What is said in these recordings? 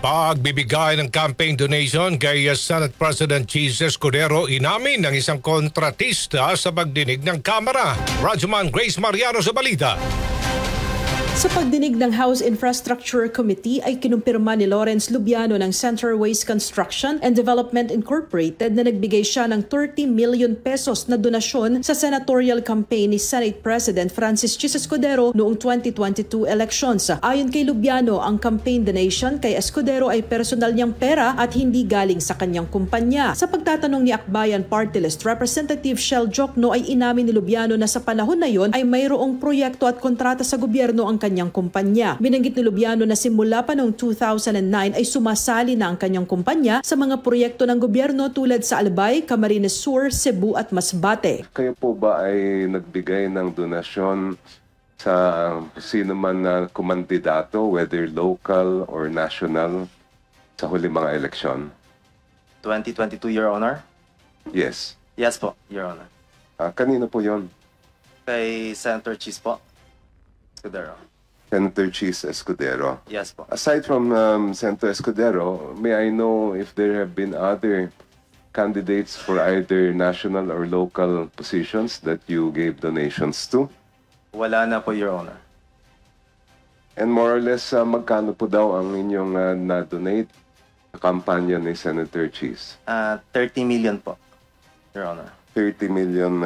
pagbibigay ng campaign donation kay Senate President Cheese Escudero, inamin ng isang kontratista sa pagdinig ng Kamara. Rajuman Grace Mariano sa balita. Sa pagdinig ng House Infrastructure Committee ay kinumpirma ni Lawrence Lubiano ng Centerways Construction and Development Incorporated na nagbigay siya ng 30 million pesos na donasyon sa senatorial campaign ni Senate President Francis Cheese Escudero noong 2022 elections. Ayon kay Lubiano, ang campaign donation kay Escudero ay personal niyang pera at hindi galing sa kanyang kumpanya. Sa pagtatanong ni Akbayan Party List Representative Shell Jokno ay inamin ni Lubiano na sa panahon na yon ay mayroong proyekto at kontrata sa gobyerno ang kanyang kumpanya. Binanggit ni Lubiano na simula pa noong 2009 ay sumasali na ang kanyang kumpanya sa mga proyekto ng gobyerno tulad sa Albay, Camarines Sur, Cebu at Masbate. Kayo po ba ay nagbigay ng donasyon sa sino man na kumandidato, whether local or national, sa huli mga eleksyon? 2022, Your Honor? Yes. Yes po, Your Honor. Kanino po yon? Kay Senator Cheese po. Escudero. Senator Cheese Escudero. Yes po. Aside from Senator Escudero, may I know if there have been other candidates for either national or local positions that you gave donations to? Wala na po, Your Honor. And more or less, magkano po daw ang inyong na-donate sa kampanya ni Senator Cheese? 30 million po, Your Honor. 30 million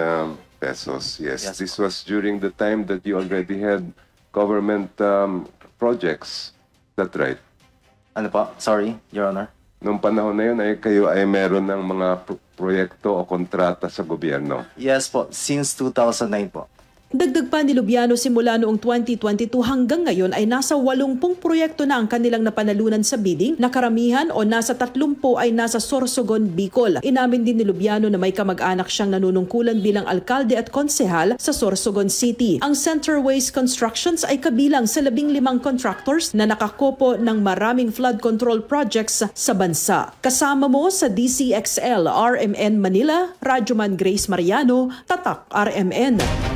pesos, yes. Yes, This was during the time that you already had government projects. That right? Ano po? Sorry, Your Honor. Noong panahon na yun, ay kayo ay meron ng mga proyekto o kontrata sa gobyerno? Yes po, since 2009 po. Dagdag pa ni Lubiano, simula noong 2022 hanggang ngayon ay nasa 80 proyekto na ang kanilang napanalunan sa bidding, na karamihan o nasa 30 ay nasa Sorsogon, Bicol. Inamin din ni Lubiano na may kamag-anak siyang nanunungkulan bilang alkalde at konsehal sa Sorsogon City. Ang Centerways Constructions ay kabilang sa 15 contractors na nakakopo ng maraming flood control projects sa bansa. Kasama mo sa DCXL RMN Manila, Rajuman Grace Mariano, Tatak RMN.